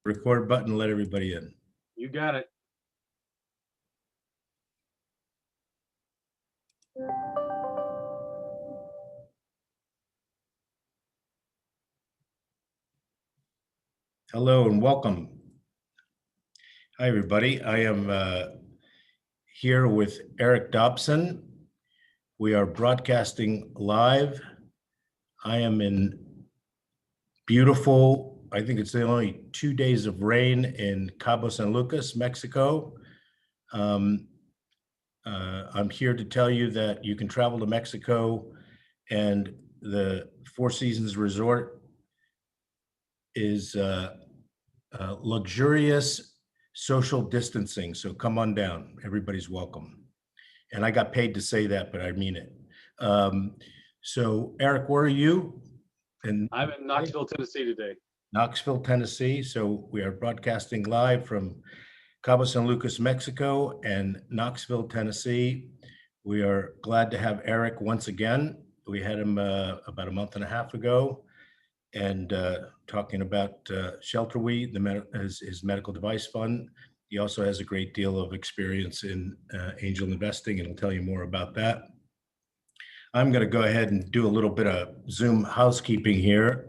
Record button, let everybody in. You got it. Hello and welcome. Hi, everybody. I am here with Eric Dobson. We are broadcasting live. I am in beautiful, I think it's the only 2 days of rain in Cabo San Lucas, Mexico. I'm here to tell you that you can travel to Mexico, and the Four Seasons Resort is luxurious social distancing. So come on down, everybody's welcome. And I got paid to say that, but I mean it. So Eric, where are you? I'm in Knoxville, Tennessee today. Knoxville, Tennessee. So we are broadcasting live from Cabo San Lucas, Mexico, and Knoxville, Tennessee. We are glad to have Eric once again. We had him about a month and a half ago, and talking about Sheltowee, his medical device fund. He also has a great deal of experience in angel investing, and he'll tell you more about that. I'm going to go ahead and do a little bit of Zoom housekeeping here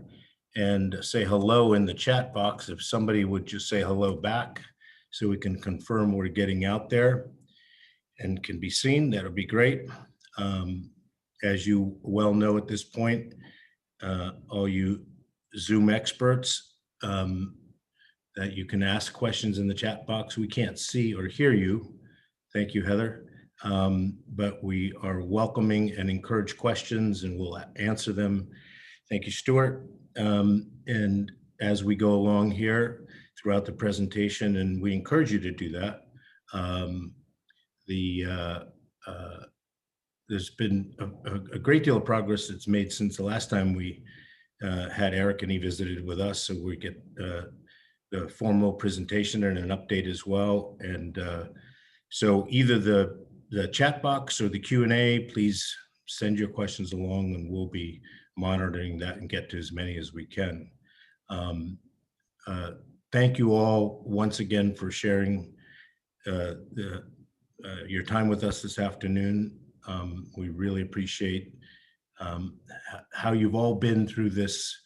and say hello in the chat box. If somebody would just say hello back so we can confirm we're getting out there and can be seen, that'll be great. As you well know at this point, all you Zoom experts, that you can ask questions in the chat box. We can't see or hear you. Thank you, Heather. But we are welcoming and encourage questions, and we'll answer them. Thank you, Stuart. And as we go along here throughout the presentation, and we encourage you to do that, there's been a great deal of progress that's made since the last time we had Eric and he visited with us. So we get the formal presentation and an update as well. And so either the chat box or the Q&A, please send your questions along, and we'll be monitoring that and get to as many as we can. Thank you all once again for sharing your time with us this afternoon. We really appreciate how you've all been through this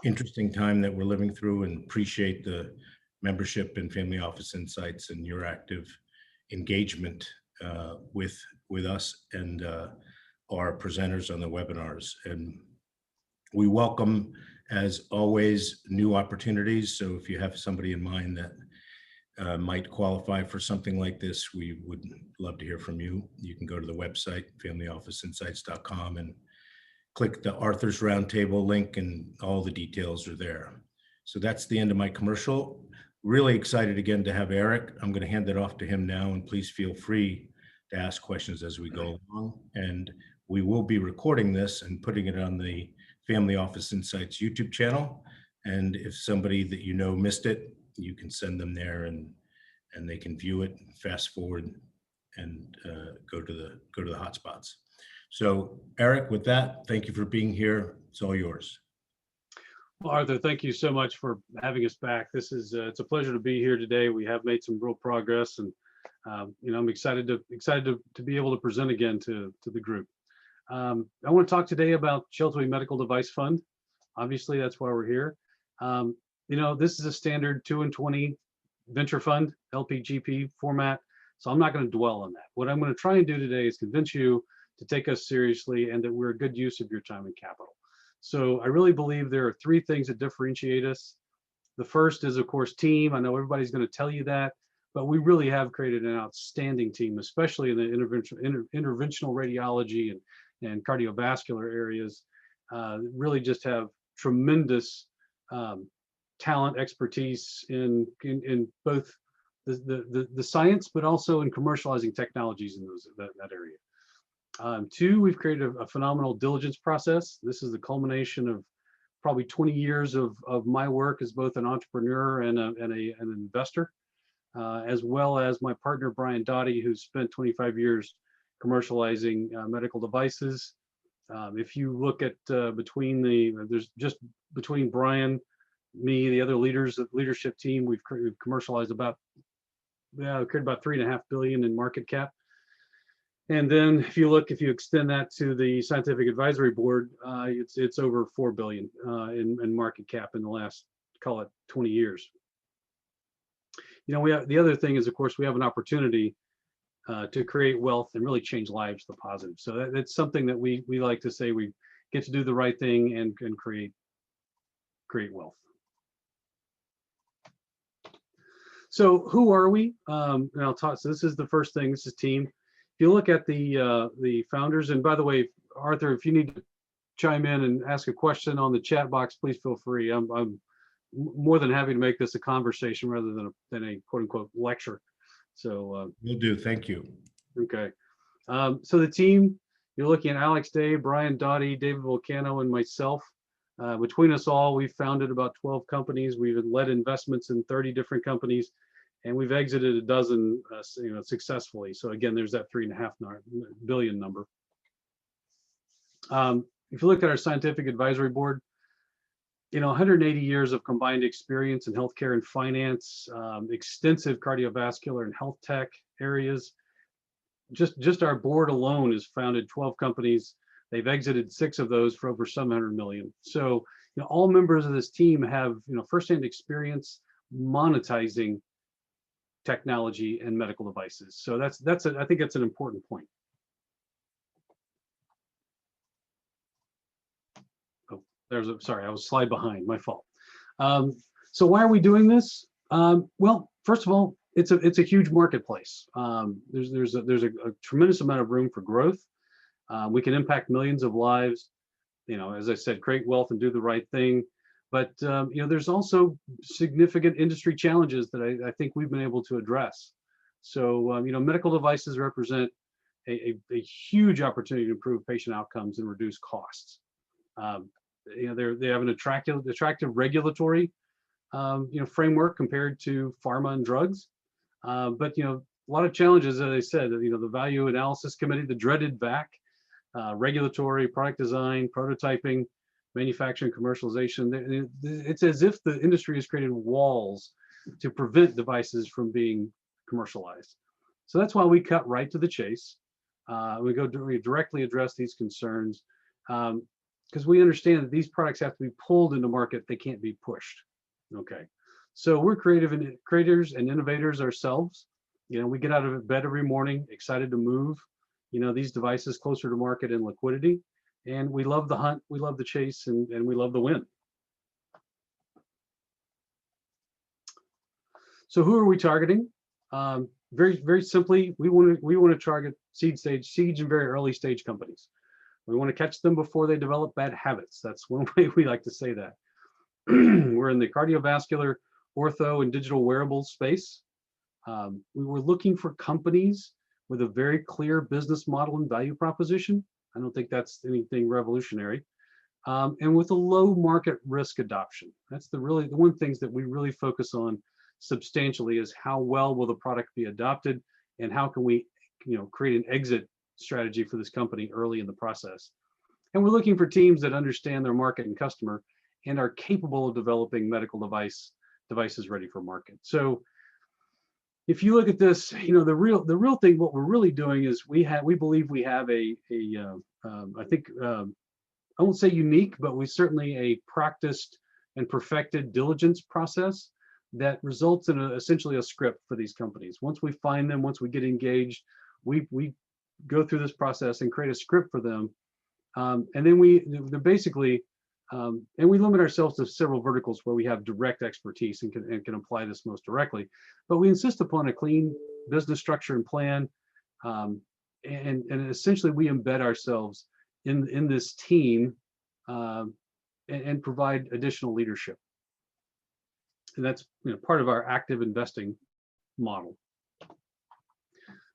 interesting time that we're living through, and appreciate the membership and Family Office Insights and your active engagement with us and our presenters on the webinars. And we welcome, as always, new opportunities. So if you have somebody in mind that might qualify for something like this, we would love to hear from you. You can go to the website, familyofficeinsights.com, and click the Arthur's Roundtable link, and all the details are there. So that's the end of my commercial. Really excited again to have Eric. I'm going to hand it off to him now, and please feel free to ask questions as we go along. And we will be recording this and putting it on the Family Office Insights YouTube channel. And if somebody that you know missed it, you can send them there, and they can view it, fast forward, and go to the hotspots. So Eric, with that, thank you for being here. It's all yours. Well, Arthur, thank you so much for having us back. This is it's a pleasure to be here today. We have made some real progress, and I'm excited to be able to present again to the group. I want to talk today about Sheltowee Medical Device Fund. Obviously, that's why we're here. This is a standard 2 and 20 venture fund, LPGP format. So I'm not going to dwell on that. What I'm going to try and do today is convince you to take us seriously, and that we're a good use of your time and capital. So I really believe there are 3 things that differentiate us. The first is, of course, team. I know everybody's going to tell you that, but we really have created an outstanding team, especially in the interventional radiology and cardiovascular areas. Really just have tremendous talent, expertise in both the science, but also in commercializing technologies in that area. 2, we've created a phenomenal diligence process. This is the culmination of probably 20 years of my work as both an entrepreneur and an investor, as well as my partner, Brian Dottie, who's spent 25 years commercializing medical devices. If you look at between Brian, me, the other leaders, the leadership team, we've commercialized about, yeah, created about 3.5 billion in market cap. And then if you extend that to the scientific advisory board, it's over 4 billion in market cap in the last, call it 20 years. You know, we have, the other thing is, of course, we have an opportunity to create wealth and really change lives to the positive. So that's something that we like to say, we get to do the right thing and create wealth. So who are we? And I'll talk. So this is the first thing. This is team. If you look at the founders, and by the way, Arthur, if you need to chime in and ask a question on the chat box, please feel free. I'm more than happy to make this a conversation rather than a quote unquote lecture. So will do. Thank you. Okay. So the team, you're looking at Alex Day, Brian Doughty, David Volcano, and myself. Between us all, we've founded about 12 companies. We've led investments in 30 different companies, and we've exited a dozen, successfully. So again, there's that 3.5 billion number. If you look at our scientific advisory board, 180 years of combined experience in healthcare and finance, extensive cardiovascular and health tech areas. Just our board alone has founded 12 companies. They've exited 6 of those for over 700 million. So, all members of this team have, firsthand experience monetizing technology and medical devices. So I think that's an important point. Sorry, I was slide behind, my fault. So why are we doing this? Well, first of all, it's a huge marketplace. There's a tremendous amount of room for growth. We can impact millions of lives, as I said, create wealth and do the right thing. But there's also significant industry challenges that I think we've been able to address. So medical devices represent a huge opportunity to improve patient outcomes and reduce costs. They have an attractive regulatory framework compared to pharma and drugs, but a lot of challenges, as I said. The Value Analysis Committee, the dreaded VAC, regulatory, product design, prototyping, manufacturing, commercialization. It's as if the industry has created walls to prevent devices from being commercialized. So that's why we cut right to the chase. We directly address these concerns. Because we understand that these products have to be pulled into market, they can't be pushed. Okay, so we're creators and innovators ourselves. We get out of bed every morning excited to move these devices closer to market and liquidity, and we love the hunt, we love the chase, and we love the win. So who are we targeting? Very simply, we want to target seed and very early stage companies. We want to catch them before they develop bad habits. That's one way we like to say that. We're in the cardiovascular, ortho, and digital wearables space. We were looking for companies with a very clear business model and value proposition. I don't think that's anything revolutionary. And with a low market risk adoption. That's the one things that we really focus on substantially, is how well will the product be adopted, and how can we create an exit strategy for this company early in the process. And we're looking for teams that understand their market and customer and are capable of developing medical devices ready for market. So if you look at this, the real thing, what we're really doing is we believe we have I think I won't say unique, but we certainly a practiced and perfected diligence process that results in essentially a script for these companies. Once we find them, once we get engaged, we go through this process and create a script for them, and then they're basically, and we limit ourselves to several verticals where we have direct expertise and can apply this most directly. But we insist upon a clean business structure and plan, and essentially we embed ourselves in this team and provide additional leadership. And that's part of our active investing model.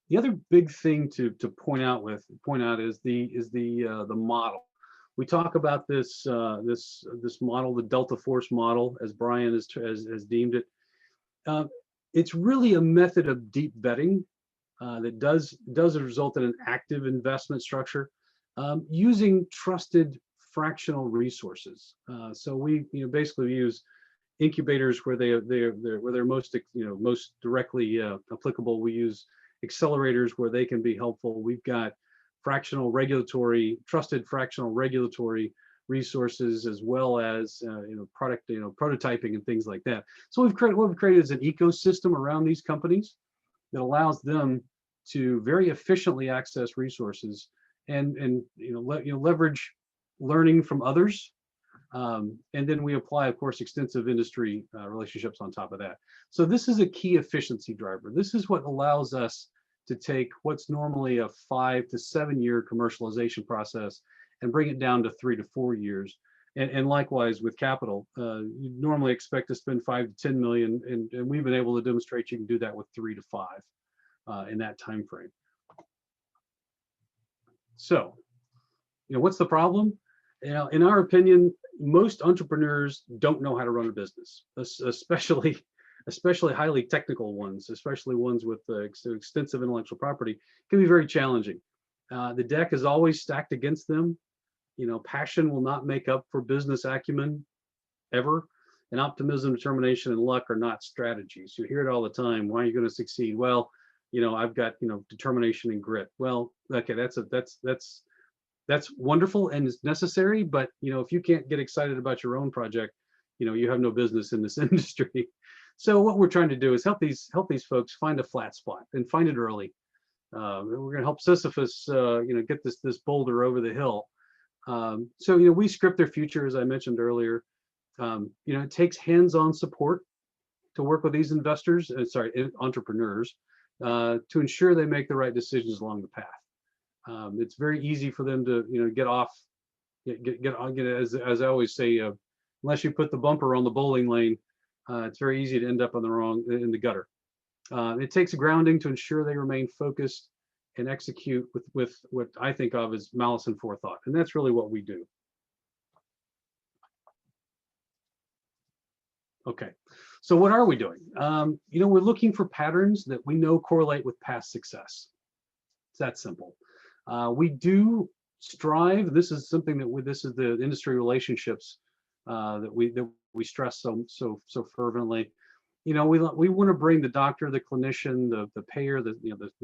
The other big thing to point out is the model. We talk about this model, the Delta Force model, as Brian has deemed it. It's really a method of deep vetting that does result in an active investment structure using trusted fractional resources. So we basically use incubators where they're most most directly applicable. We use accelerators where they can be helpful. We've got trusted fractional regulatory resources, as well as product prototyping and things like that. So what we've created is an ecosystem around these companies that allows them to very efficiently access resources and leverage learning from others. And then we apply, of course, extensive industry relationships on top of that. So this is a key efficiency driver. This is what allows us to take what's normally a 5 to 7 year commercialization process and bring it down to 3 to 4 years. And likewise with capital, you normally expect to spend 5 to 10 million, and we've been able to demonstrate you can do that with 3 to 5 in that time frame. So, what's the problem? In our opinion, most entrepreneurs don't know how to run a business, especially highly technical ones, especially ones with extensive intellectual property, can be very challenging. The deck is always stacked against them. Passion will not make up for business acumen ever. And optimism, determination, and luck are not strategies. You hear it all the time. Why are you going to succeed? Well, I've got determination and grit. Well, okay, that's wonderful and is necessary, but if you can't get excited about your own project, you have no business in this industry. So what we're trying to do is help these folks find a flat spot and find it early. We're going to help Sisyphus, get this boulder over the hill. So we script their future, as I mentioned earlier. It takes hands-on support to work with these entrepreneurs, to ensure they make the right decisions along the path. It's very easy for them to get off, as I always say, unless you put the bumper on the bowling lane, it's very easy to end up in the gutter. It takes grounding to ensure they remain focused and execute with what I think of as malice and forethought, and that's really what we do. Okay, so what are we doing? We're looking for patterns that we know correlate with past success. It's that simple. We do strive. This is something this is the industry relationships that we stress so fervently. We want to bring the doctor, the clinician, the payer, the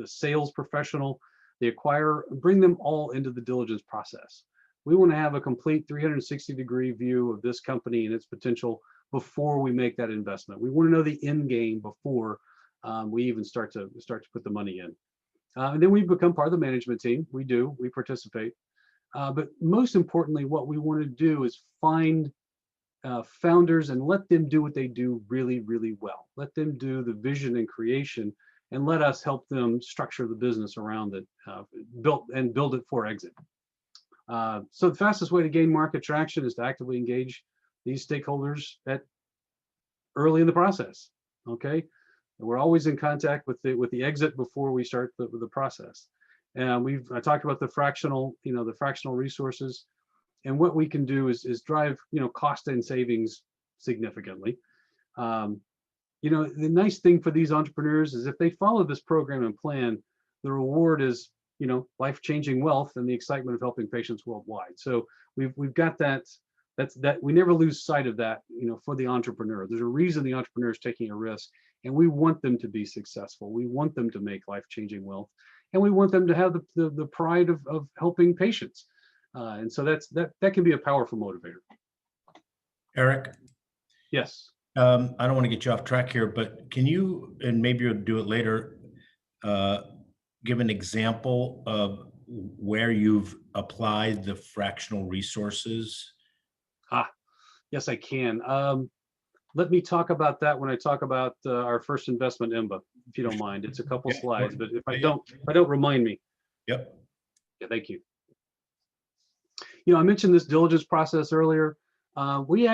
sales professional, the acquirer, bring them all into the diligence process. We want to have a complete 360-degree view of this company and its potential before we make that investment. We want to know the end game before we even start to put the money in. And then we become part of the management team. We participate. But most importantly, what we want to do is find founders and let them do what they do really, really well. Let them do the vision and creation, and let us help them structure the business around it, build it for exit. So the fastest way to gain market traction is to actively engage these stakeholders early in the process. Okay, and we're always in contact with the exit before we start the process. And I talked about the fractional resources. And what we can do is drive, cost and savings significantly. The nice thing for these entrepreneurs is if they follow this program and plan, the reward is, life-changing wealth and the excitement of helping patients worldwide. So we've got that. We never lose sight of that, for the entrepreneur. There's a reason the entrepreneur is taking a risk, and we want them to be successful. We want them to make life-changing wealth, and we want them to have the pride of helping patients. And so that can be a powerful motivator. Eric? Yes. I don't want to get you off track here, but can you, and maybe you'll do it later, give an example of where you've applied the fractional resources? Yes, I can. Let me talk about that when I talk about our first investment, EMBA, if you don't mind. It's a couple slides, but if I don't, remind me. Yep. Yeah, thank you. I mentioned this diligence process earlier. We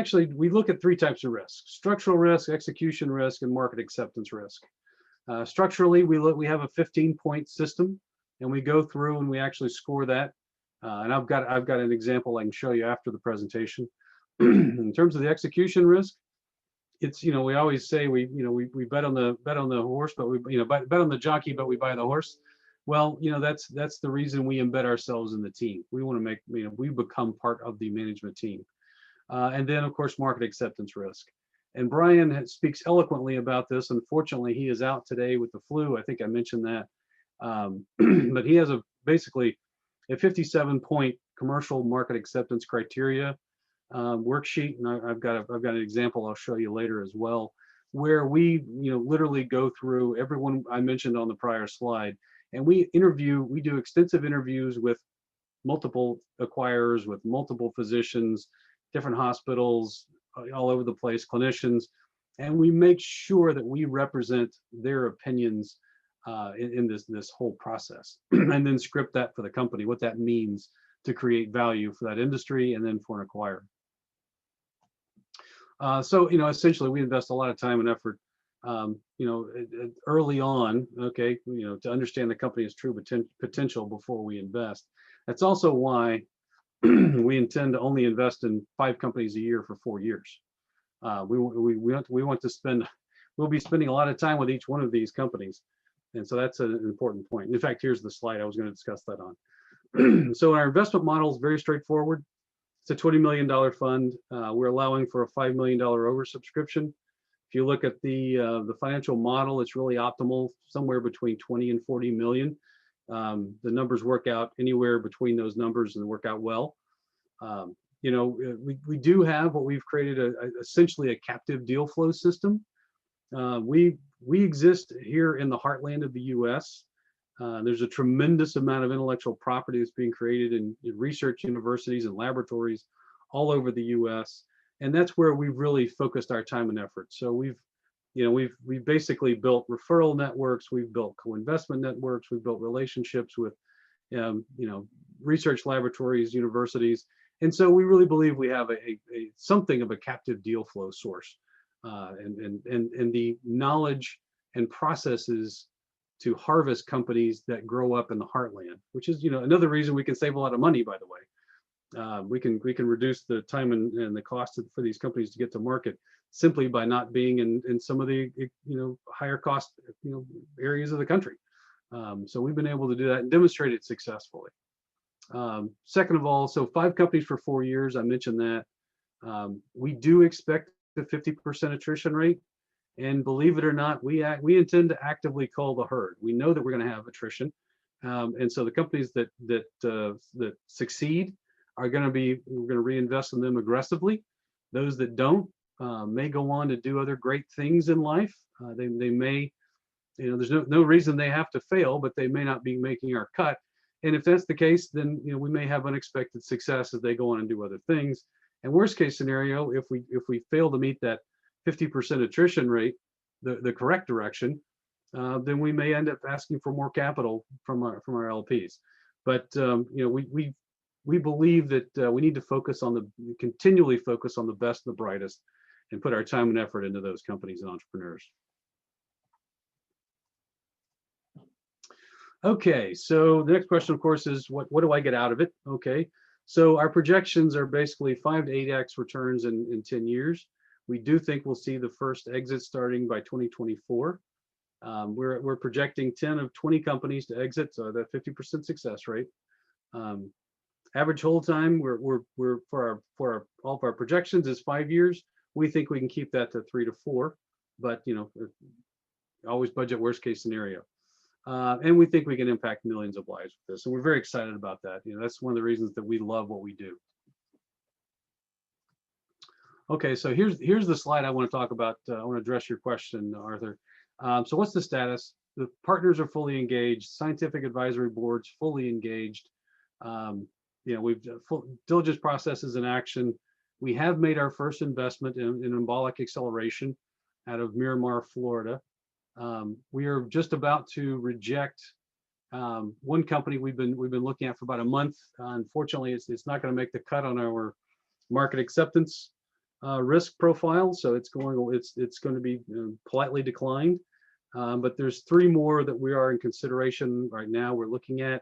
look at 3 types of risk: structural risk, execution risk, and market acceptance risk. Structurally, we have a 15-point system, and we go through and we actually score that. And I've got an example I can show you after the presentation. In terms of the execution risk, it's we always say we bet on the horse, but we bet on the jockey, but we buy the horse. Well, that's the reason we embed ourselves in the team. We want to make we become part of the management team. And then of course market acceptance risk. And Brian speaks eloquently about this. Unfortunately, he is out today with the flu. I think I mentioned that. But he has basically a 57-point commercial market acceptance criteria worksheet, and I've got an example I'll show you later as well, where we literally go through everyone I mentioned on the prior slide, and we do extensive interviews with multiple acquirers, with multiple physicians, different hospitals all over the place, clinicians, and we make sure that we represent their opinions in this whole process, and then script that for the company, what that means to create value for that industry and then for an acquirer. So essentially we invest a lot of time and effort early on, okay, to understand the company's true potential before we invest. That's also why we intend to only invest in 5 companies a year for 4 years. We'll be spending a lot of time with each one of these companies. And so that's an important point. In fact, here's the slide I was going to discuss that on. So our investment model is very straightforward. It's a $20 million fund. We're allowing for a $5 million oversubscription. If you look at the financial model, it's really optimal, somewhere between 20 and 40 million. The numbers work out anywhere between those numbers and work out well. We do have what we've created, essentially a captive deal flow system. We exist here in the heartland of the U.S. There's a tremendous amount of intellectual property that's being created in research universities and laboratories all over the U.S. And that's where we've really focused our time and effort. So we've basically built referral networks, we've built co-investment networks, we've built relationships with research laboratories, universities, and so we really believe we have something of a captive deal flow source, and the knowledge and processes to harvest companies that grow up in the heartland, which is another reason we can save a lot of money, by the way. We can reduce the time and the cost for these companies to get to market simply by not being in some of the higher cost areas of the country. So we've been able to do that and demonstrate it successfully. Second of all, so 5 companies for 4 years, I mentioned that. We do expect a 50% attrition rate, and believe it or not, we intend to actively cull the herd. We know that we're going to have attrition, and so the companies that succeed we're going to reinvest in them aggressively. Those that don't may go on to do other great things in life. They may, there's no reason they have to fail, but they may not be making our cut. And if that's the case, then we may have unexpected success as they go on and do other things. And worst case scenario, if we fail to meet that 50% attrition rate, the correct direction, then we may end up asking for more capital from our LPs. But we believe that we need to continually focus on the best and the brightest, and put our time and effort into those companies and entrepreneurs. Okay, so the next question, of course, is what do I get out of it? Okay, so our projections are basically 5 to 8x returns in 10 years. We do think we'll see the first exit starting by 2024. We're projecting 10 of 20 companies to exit, so that 50% success rate. Average hold time, we're for all of our projections is 5 years. We think we can keep that to 3 to 4, but always budget worst case scenario. And we think we can impact millions of lives with this, and we're very excited about that. That's one of the reasons that we love what we do. Okay, so here's the slide I want to talk about. I want to address your question, Arthur. So what's the status? The partners are fully engaged. Scientific advisory board's fully engaged. We've full diligence processes in action. We have made our first investment in embolic acceleration out of Miramar, Florida. We are just about to reject one company we've been looking at for about a month. Unfortunately, it's not going to make the cut on our market acceptance risk profile, so it's going to be politely declined. But there's 3 more that we are in consideration right now. We're looking at.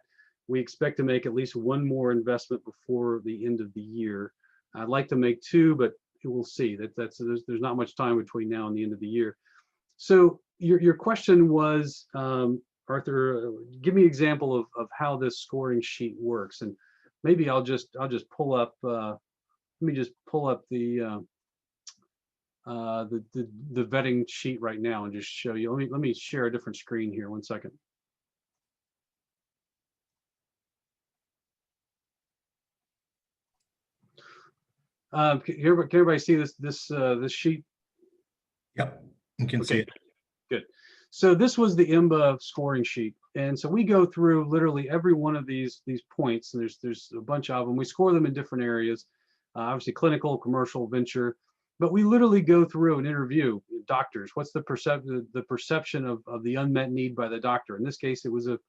We expect to make at least 1 more investment before the end of the year. I'd like to make 2, but we'll see. There's not much time between now and the end of the year. So your question was, Arthur, give me an example of how this scoring sheet works, and maybe I'll just pull up. Let me just pull up the the vetting sheet right now and just show you. Let me share a different screen here. 1 second. Can everybody see this sheet? Yep, you can see Okay, it. good. So this was the IMBA scoring sheet, and so we go through literally every one of these points, and there's a bunch of them. We score them in different areas, obviously clinical, commercial, venture, but we literally go through and interview doctors. What's the perception of the unmet need by the doctor? In this case, it was a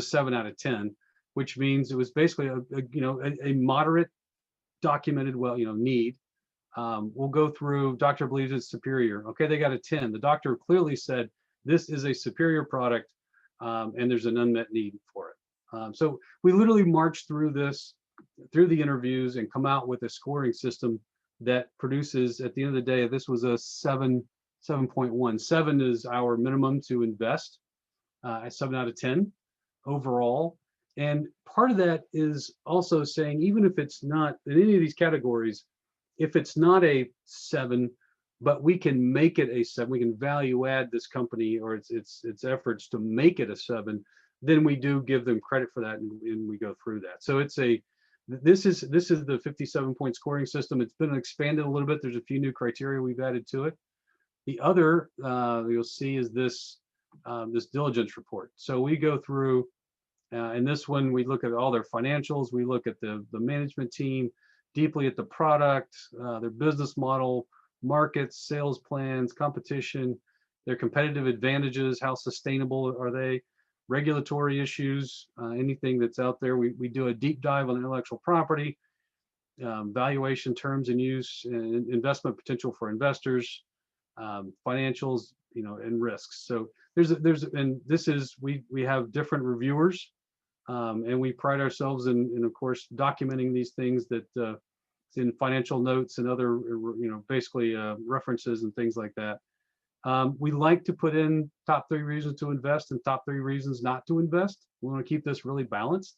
7 out of 10, which means it was basically a moderate documented need. We'll go through, doctor believes it's superior. Okay, they got a 10. The doctor clearly said this is a superior product, and there's an unmet need for it. So we literally march through the interviews and come out with a scoring system that produces, at the end of the day, this was a 7.1. 7 is our minimum to invest, at 7 out of 10 overall. And part of that is also saying, even if it's not in any of these categories, if it's not a 7, but we can make it a 7, we can value add this company or its efforts to make it a 7, then we do give them credit for that, and we go through that. So this is the 57-point scoring system. It's been expanded a little bit. There's a few new criteria we've added to it. The other you'll see is this diligence report. So we go through, in this one, we look at all their financials. We look at the management team, deeply at the product, their business model, markets, sales plans, competition, their competitive advantages, how sustainable are they, regulatory issues, anything that's out there. We do a deep dive on intellectual property, valuation, terms and use, and investment potential for investors, financials, and risks. So we have different reviewers, and we pride ourselves in of course documenting these things that in financial notes and other basically references and things like that. We like to put in top 3 reasons to invest and top 3 reasons not to invest. We want to keep this really balanced.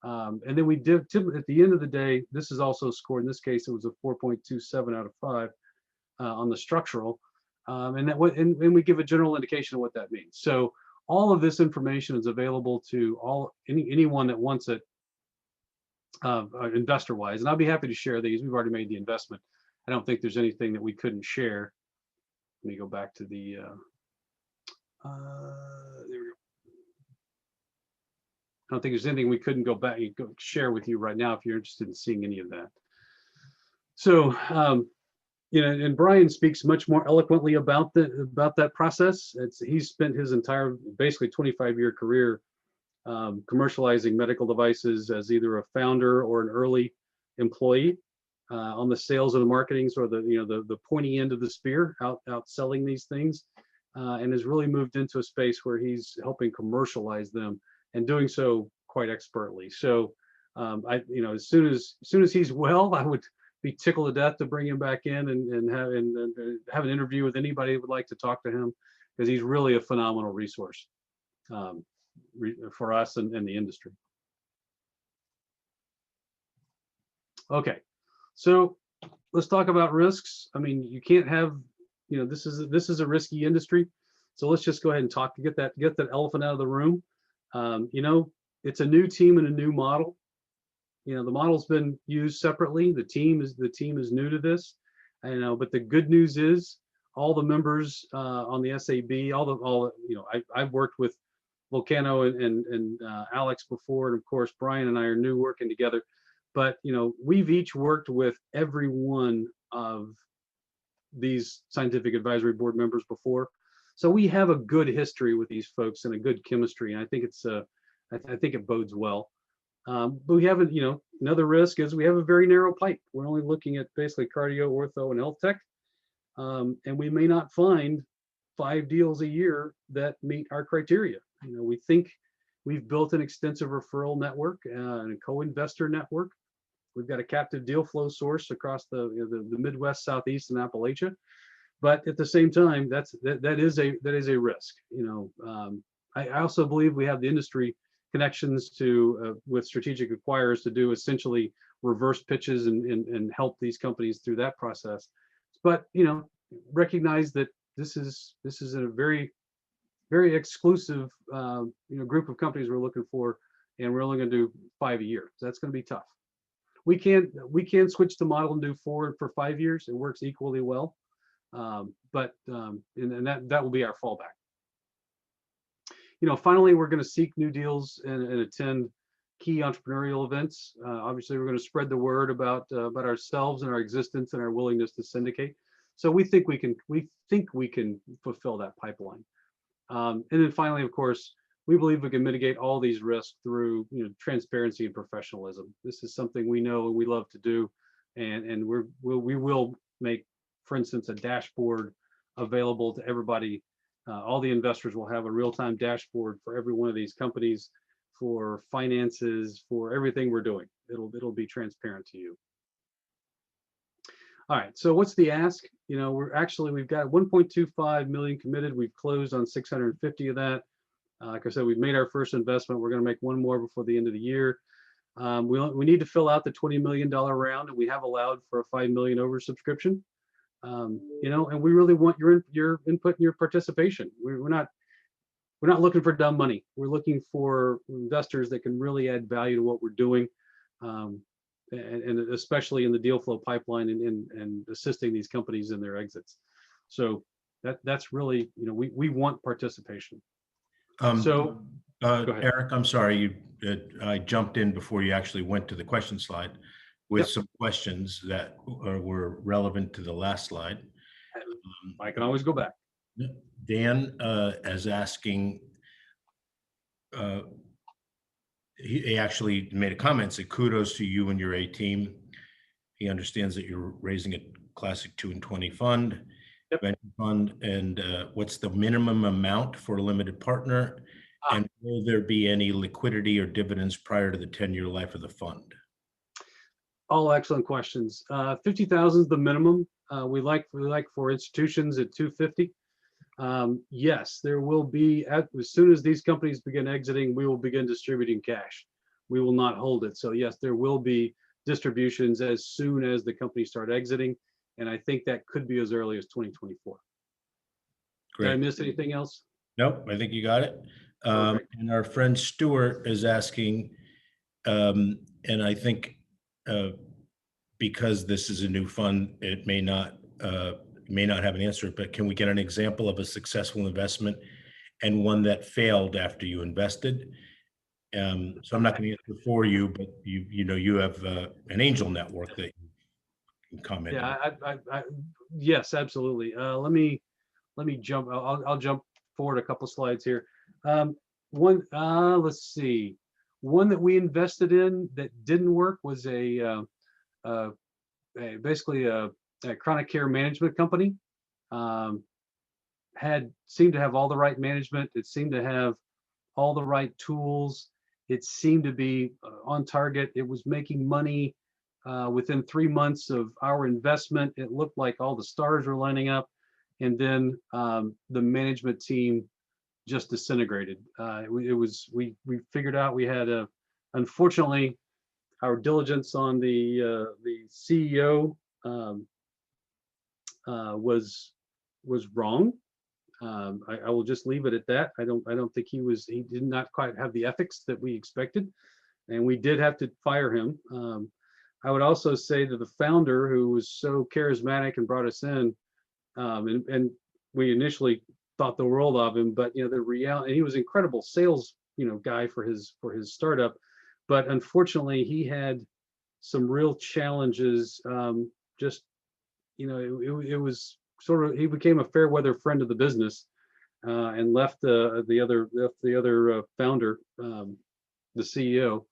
And then we did, at the end of the day, this is also scored. In this case, it was a 4.27 out of 5 on the structural. And we give a general indication of what that means. So all of this information is available to anyone that wants it, investor-wise. And I'll be happy to share these. We've already made the investment. I don't think there's anything that we couldn't share. Let me go back to the, there we go. I don't think there's anything we couldn't go back and share with you right now if you're interested in seeing any of that. So, and Brian speaks much more eloquently about that process. He's spent his entire, basically 25-year career commercializing medical devices as either a founder or an early employee on the sales or the marketing, or the pointy end of the spear, out selling these things, and has really moved into a space where he's helping commercialize them and doing so quite expertly. So as soon as he's well, I would be tickled to death to bring him back in and have an interview with anybody who would like to talk to him, because he's really a phenomenal resource for us and the industry. Okay, so let's talk about risks. I mean, you can't have, this is a risky industry. So let's just go ahead and get that elephant out of the room. It's a new team and a new model. The model's been used separately. The team is new to this, but the good news is all the members on the SAB, I've worked with Volcano and Alex before, and of course Brian and I are new working together. But we've each worked with every one of these scientific advisory board members before, so we have a good history with these folks and a good chemistry, and I think I think it bodes well. But we have another risk is we have a very narrow pipe. We're only looking at basically cardio, ortho, and health tech, and we may not find 5 deals a year that meet our criteria. We think we've built an extensive referral network and a co-investor network. We've got a captive deal flow source across the Midwest, Southeast, and Appalachia. But at the same time, that is a risk. I also believe we have the industry connections with strategic acquirers to do essentially reverse pitches and help these companies through that process. But recognize that this is a very exclusive group of companies we're looking for, and we're only going to do 5 a year. So that's going to be tough. We can switch the model and do 4 for 5 years. It works equally well, but that will be our fallback. Finally, we're going to seek new deals and attend key entrepreneurial events. Obviously, we're going to spread the word about ourselves and our existence and our willingness to syndicate. So we think we can fulfill that pipeline. And then finally, of course, we believe we can mitigate all these risks through transparency and professionalism. This is something we know and we love to do, and we will make, for instance, a dashboard available to everybody. All the investors will have a real-time dashboard for every one of these companies, for finances, for everything we're doing. It'll be transparent to you. All right, so what's the ask? We've got 1.25 million committed. We've closed on 650 of that. Like I said, we've made our first investment. We're going to make one more before the end of the year. We need to fill out the $20 million round, and we have allowed for a $5 million oversubscription. And we really want your input and your participation. We're not looking for dumb money. We're looking for investors that can really add value to what we're doing, and especially in the deal flow pipeline and assisting these companies in their exits. So that's really, we want participation. Go ahead. Eric, I'm sorry, I jumped in before you actually went to the question slide with some questions that were relevant to the last slide. I can always go back. Dan is asking, he actually made a comment, said kudos to you and your A team. He understands that you're raising a classic 2 and 20 fund. Venture fund, and what's the minimum amount for a limited partner, and will there be any liquidity or dividends prior to the 10-year life of the fund? All excellent questions. 50,000 is the minimum. We like for institutions at 250. Yes, there will be, as soon as these companies begin exiting, we will begin distributing cash. We will not hold it. So yes, there will be distributions as soon as the companies start exiting. And I think that could be as early as 2024. Great. Did I miss anything else? Nope, I think you got it. And our friend Stuart is asking, and I think because this is a new fund, it may not have an answer, but can we get an example of a successful investment and one that failed after you invested? So I'm not going to answer for you, but you have an angel network that you can comment. Yeah, yes, absolutely. Let me jump. I'll jump forward a couple slides here. Let's see. One that we invested in that didn't work was basically a chronic care management company. Seemed to have all the right management. It seemed to have all the right tools. It seemed to be on target. It was making money within 3 months of our investment. It looked like all the stars were lining up, and then the management team just disintegrated. We figured out we had unfortunately, our diligence on the CEO was wrong. I will just leave it at that. I don't think he did not quite have the ethics that we expected, and we did have to fire him. I would also say that the founder, who was so charismatic and brought us in, and we initially thought the world of him, but the reality, he was an incredible sales guy for his startup, but unfortunately he had some real challenges. It was sort of, he became a fair weather friend of the business, and left the other founder, the CEO,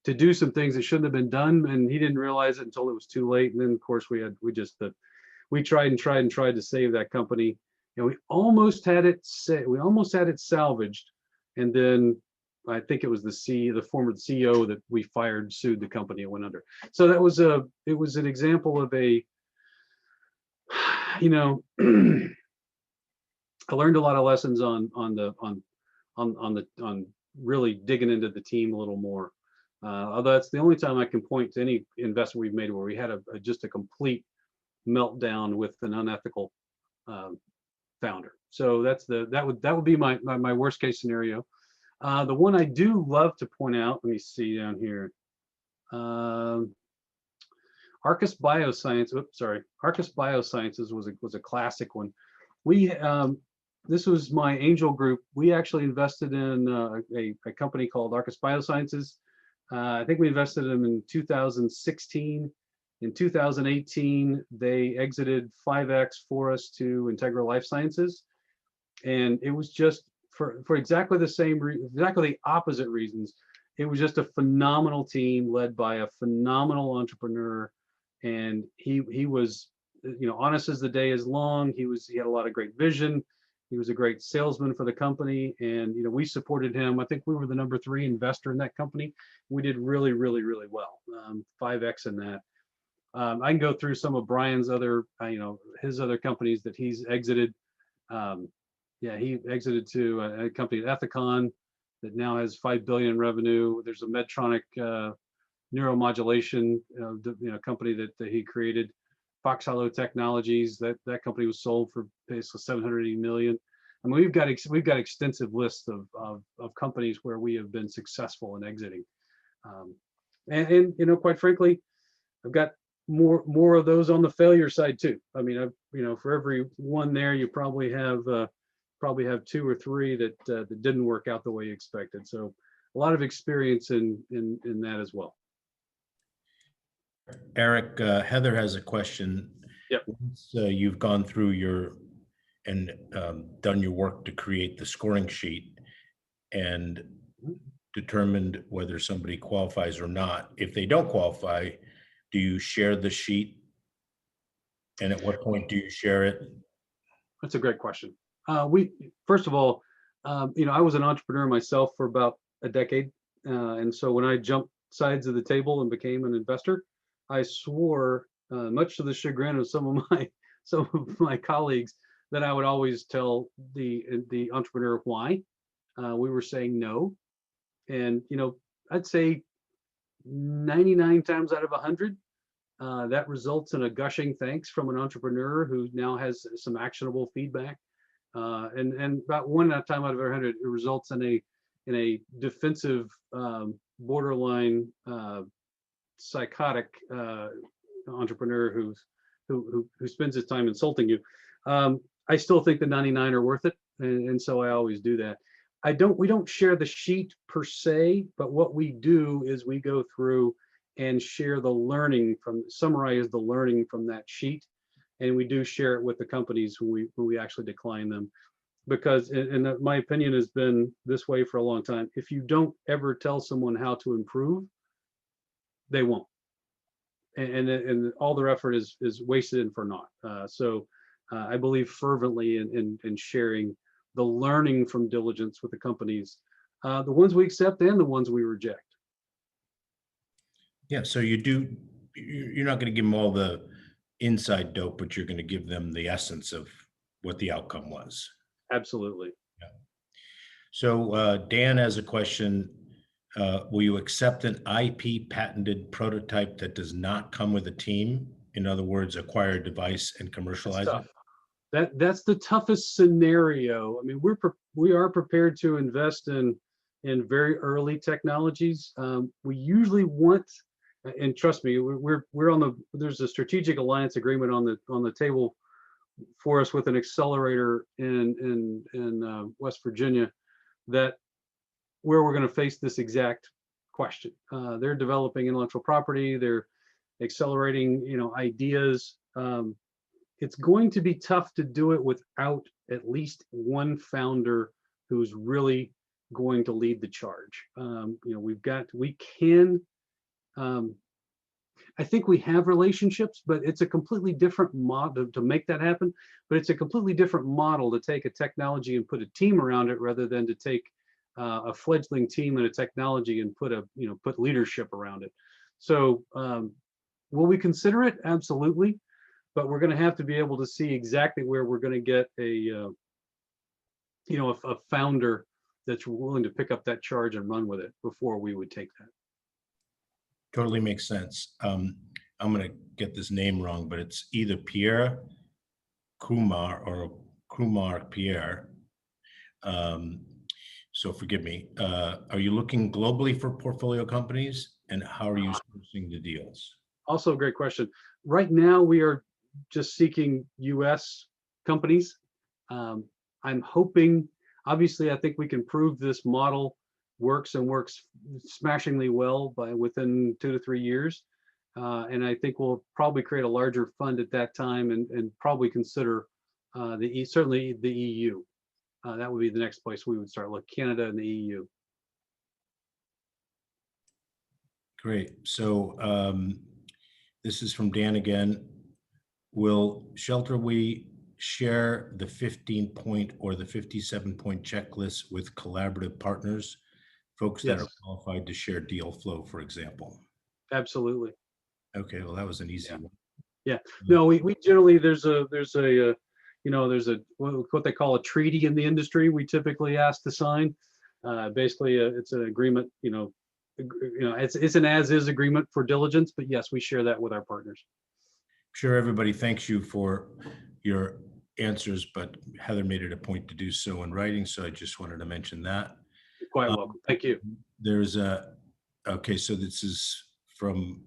to do some things that shouldn't have been done, and he didn't realize it until it was too late. And then of course we tried to save that company, and we almost had it salvaged, and then I think it was the former CEO that we fired sued the company and went under. So it was an example of I learned a lot of lessons on really digging into the team a little more. Although that's the only time I can point to any investment we've made where we had just a complete meltdown with an unethical founder. So that would be my worst case scenario. The one I do love to point out, let me see down here. Arcus Bioscience, Arcus Biosciences was a classic one. This was my angel group. We actually invested in a company called Arcus Biosciences. I think we invested in them in 2016. In 2018, they exited 5X for us to Integra Life Sciences. And it was just for exactly the opposite reasons. It was just a phenomenal team led by a phenomenal entrepreneur. And he was, honest as the day is long. He had a lot of great vision. He was a great salesman for the company, and we supported him. I think we were the number 3 investor in that company. We did really, really, really well. 5X in that. I can go through some of Brian's other, his other companies that he's exited. He exited to a company, Ethicon, that now has $5 billion in revenue. There's a Medtronic neuromodulation, company that he created. Fox Hollow Technologies, that company was sold for basically $780 million. I mean, we've got extensive lists of companies where we have been successful in exiting. And quite frankly, I've got more of those on the failure side too. I mean, for every one there, you probably have 2 or 3 that didn't work out the way you expected. So a lot of experience in that as well. Eric, Heather has a question. Yep. Once you've gone through and done your work to create the scoring sheet and determined whether somebody qualifies or not, if they don't qualify, do you share the sheet? And at what point do you share it? That's a great question. First of all, I was an entrepreneur myself for about a decade. And so when I jumped sides of the table and became an investor, I swore, much to the chagrin of some of my colleagues, that I would always tell the entrepreneur why we were saying no. And I'd say 99 times out of 100, that results in a gushing thanks from an entrepreneur who now has some actionable feedback. And about 1 time out of 100, it results in a defensive, borderline, psychotic entrepreneur who spends his time insulting you. I still think the 99 are worth it, and so I always do that. We don't share the sheet per se, but what we do is we go through and summarize the learning from that sheet, and we do share it with the companies when we actually decline them. Because, and my opinion has been this way for a long time, if you don't ever tell someone how to improve, they won't, and all their effort is wasted and for naught. So I believe fervently in sharing the learning from diligence with the companies, the ones we accept and the ones we reject. Yeah, so you're not going to give them all the inside dope, but you're going to give them the essence of what the outcome was. Absolutely. Yeah. So Dan has a question. Will you accept an IP patented prototype that does not come with a team? In other words, acquire a device and commercialize it? That's the toughest scenario. I mean, we are prepared to invest in very early technologies. We usually want, and trust me, there's a strategic alliance agreement on the table for us with an accelerator in West Virginia, that where we're going to face this exact question. They're developing intellectual property. They're accelerating, ideas. It's going to be tough to do it without at least one founder who's really going to lead the charge. I think we have relationships, but it's a completely different model to make that happen. But it's a completely different model to take a technology and put a team around it, rather than to take a fledgling team and a technology and put leadership around it. So will we consider it? Absolutely. But we're going to have to be able to see exactly where we're going to get a founder that's willing to pick up that charge and run with it before we would take that. Totally makes sense. I'm going to get this name wrong, but it's either Pierre Kumar or Kumar Pierre. So forgive me. Are you looking globally for portfolio companies, and how are you sourcing the deals? Also a great question. Right now, we are just seeking US companies. I'm hoping, obviously, I think we can prove this model works and works smashingly well by within 2 to 3 years. And I think we'll probably create a larger fund at that time and probably consider certainly the EU. That would be the next place we would start, like Canada and the EU. Great. So this is from Dan again. Will Sheltowee share the 15-point or the 57-point checklist with collaborative partners, folks that Yes, are qualified to share deal flow, for example? absolutely. Okay, well, that was an easy Yeah. one. Yeah. No, we generally, there's a what they call a treaty in the industry we typically ask to sign. Basically, it's an agreement, it's an as-is agreement for diligence, but yes, we share that with our partners. Sure, everybody thanks you for your answers, but Heather made it a point to do so in writing, so I just wanted to mention that. You're quite welcome. Thank you. There's okay, so this is from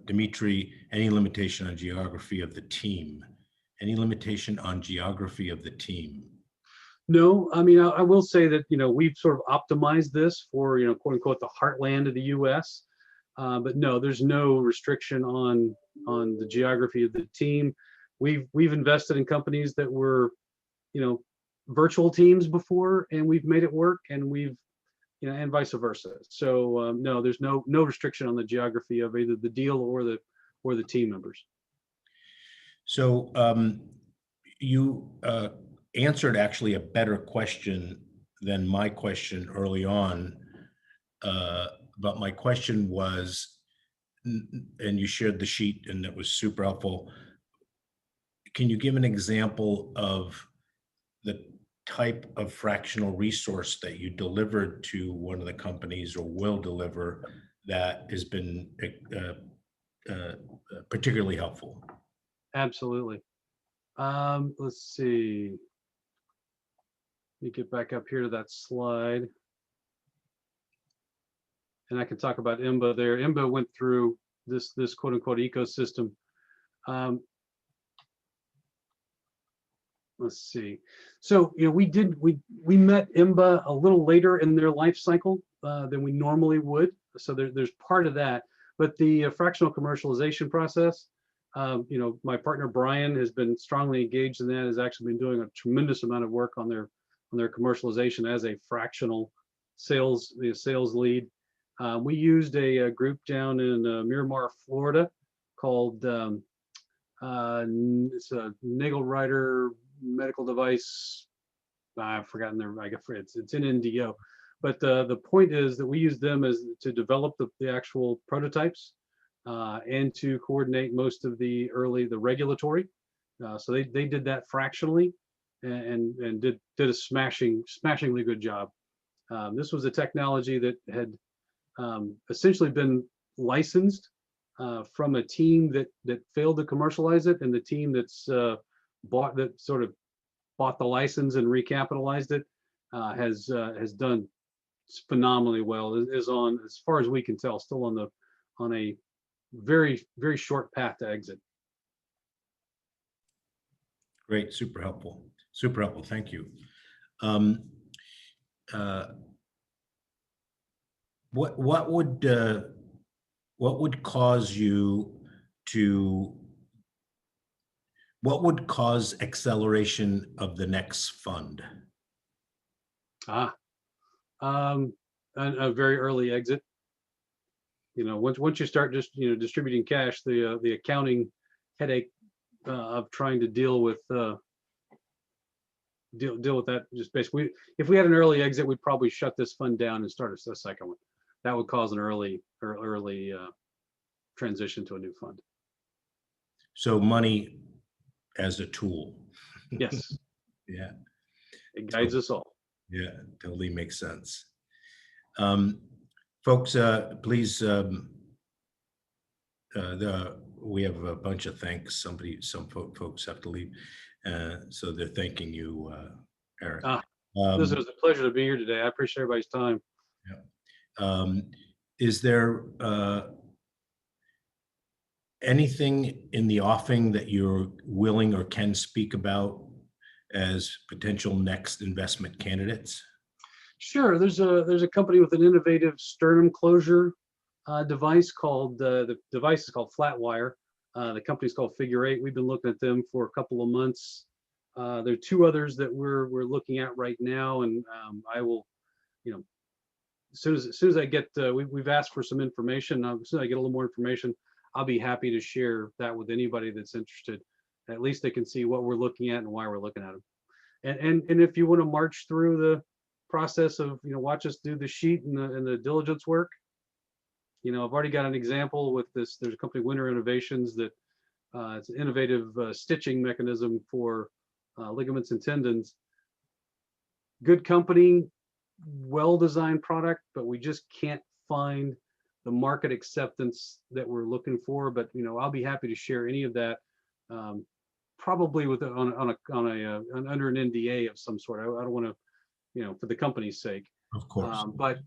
Dimitri. Any limitation on geography of the team? Any limitation on geography of the team? No, I mean, I will say that, we've sort of optimized this for, quote unquote, the heartland of the US. But no, there's no restriction on the geography of the team. We've invested in companies that were, virtual teams before, and we've made it work, and and vice versa. So no, there's no restriction on the geography of either the deal or the team members. So you answered actually a better question than my question early on. But my question was, and you shared the sheet, and that was super helpful. Can you give an example of the type of fractional resource that you delivered to one of the companies or will deliver that has been particularly helpful? Absolutely. Let's see. Let me get back up here to that slide. And I can talk about IMBA there. IMBA went through this quote unquote ecosystem. Let's see. So, we met IMBA a little later in their life cycle than we normally would. So there's part of that, but the fractional commercialization process, my partner Brian has been strongly engaged in that, has actually been doing a tremendous amount of work on their commercialization as a fractional sales lead. We used a group down in Miramar, Florida, called it's a Nagelrider Medical Device. I've forgotten their. I guess it's in NDO, but the point is that we use them as to develop the actual prototypes and to coordinate most of the regulatory. So they did that fractionally and did a smashingly good job. This was a technology that had essentially been licensed from a team that failed to commercialize it, and the team that's bought the license and recapitalized it has done phenomenally well. It is on, as far as we can tell, still on a very, very short path to exit. Great, super helpful. Super helpful. Thank you. What would cause you to? What would cause acceleration of the next fund? A very early exit. Once you start just distributing cash, the accounting headache of trying to deal with that, just basically, if we had an early exit, we'd probably shut this fund down and start a second one. That would cause an early transition to a new fund. So money as a tool. Yes. Yeah. It guides us all. Yeah, totally makes sense. Folks, please, we have a bunch of thanks. Folks have to leave, so they're thanking you, Eric. Ah, this Um, was a pleasure to be here today. I appreciate everybody's time. yeah. Is there anything in the offing that you're willing or can speak about as potential next investment candidates? Sure. There's a company with an innovative sternum closure device called the device is called Flatwire. The company's called Figure Eight. We've been looking at them for a couple of months. There are two others that we're looking at right now, and I will, you know, as soon as I get we've asked for some information. As soon as I get a little more information, I'll be happy to share that with anybody that's interested. At least they can see what we're looking at and why we're looking at them. And if you want to march through the process of, watch us do the sheet and the diligence work. I've already got an example with this. There's a company, Winter Innovations, that it's an innovative stitching mechanism for ligaments and tendons. Good company, well-designed product, but we just can't find the market acceptance that we're looking for. But I'll be happy to share any of that, probably with under an NDA of some sort. I don't want to, for the company's sake. Of course. But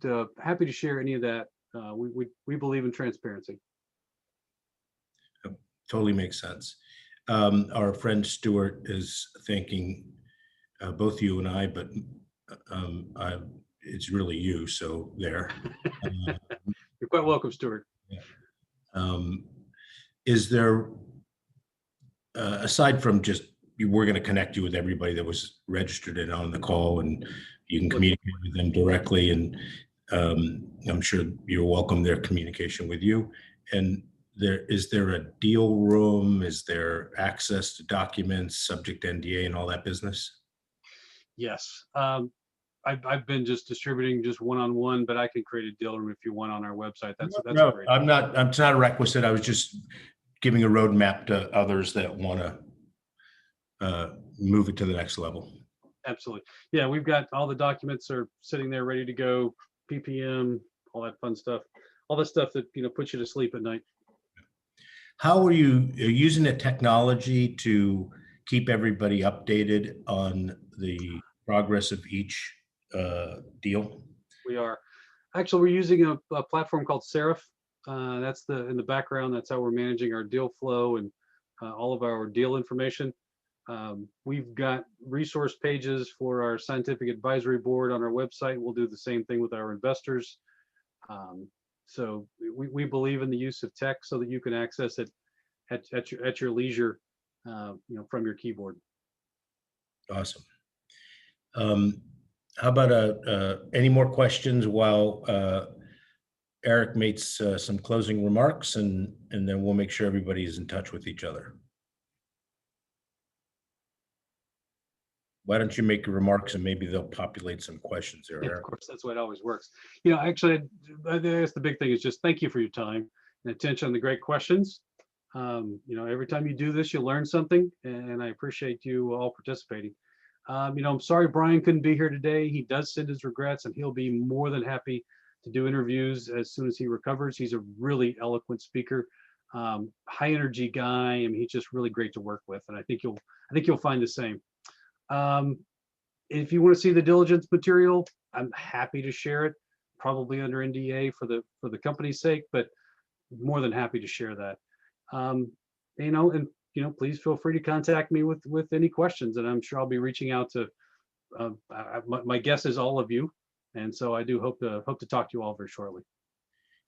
happy to share any of that. We believe in transparency. Totally makes sense. Our friend Stuart is thanking both you and I, but it's really you. So there. You're quite welcome, Stuart. Yeah. Is there, aside from just, we're going to connect you with everybody that was registered and on the call, and you can communicate with them directly, and I'm sure you're welcome their communication with you. And is there a deal room? Is there access to documents, subject to NDA, and all that business? Yes. I've been just distributing just one-on-one, but I can create a deal room if you want on our website. That's no, great. it's not a requisite. I was just giving a roadmap to others that want to move it to the next level. Absolutely. Yeah, we've got all the documents are sitting there ready to go, PPM, all that fun stuff, all the stuff that, puts you to sleep at night. How are you using the technology to keep everybody updated on the progress of each deal? We are. Actually, we're using a platform called Seraph. That's in the background. That's how we're managing our deal flow and all of our deal information. We've got resource pages for our scientific advisory board on our website. We'll do the same thing with our investors. So we believe in the use of tech so that you can access it at your leisure, from your keyboard. Awesome. How about any more questions while Eric makes some closing remarks, and then we'll make sure everybody is in touch with each other. Why don't you make your remarks and maybe they'll populate some questions there, Yeah, Eric? of course, that's the way it always works. Actually, I guess the big thing is just thank you for your time and attention, the great questions. Every time you do this, you learn something, and I appreciate you all participating. I'm sorry Brian couldn't be here today. He does send his regrets, and he'll be more than happy to do interviews as soon as he recovers. He's a really eloquent speaker, high energy guy. I mean, he's just really great to work with, and I think you'll find the same. If you want to see the diligence material, I'm happy to share it, probably under NDA for the company's sake, but more than happy to share that. Please feel free to contact me with any questions, and I'm sure I'll be reaching out to my guess is all of you, and so I do hope to talk to you all very shortly.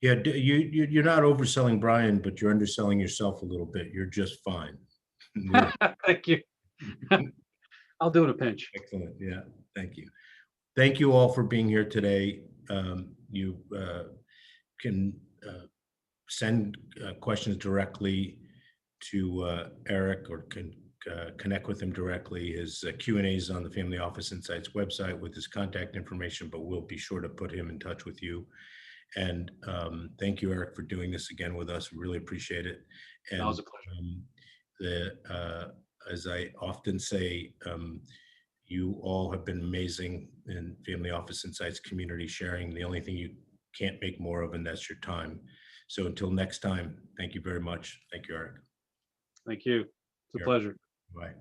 Yeah, you're not overselling Brian, but you're underselling yourself a little bit. You're just fine. Thank you. I'll do it a pinch. Excellent. Yeah, thank you. Thank you all for being here today. You can send questions directly to Eric, or can connect with him directly. His Q&A is on the Family Office Insights website with his contact information, but we'll be sure to put him in touch with you. And thank you, Eric, for doing this again with us. We really appreciate it. And that was a pleasure. As I often say, you all have been amazing in Family Office Insights community sharing. The only thing you can't make more of, and that's your time. So until next time, thank you very much. Thank you, Eric. Thank you. It's a Sure. pleasure. Bye.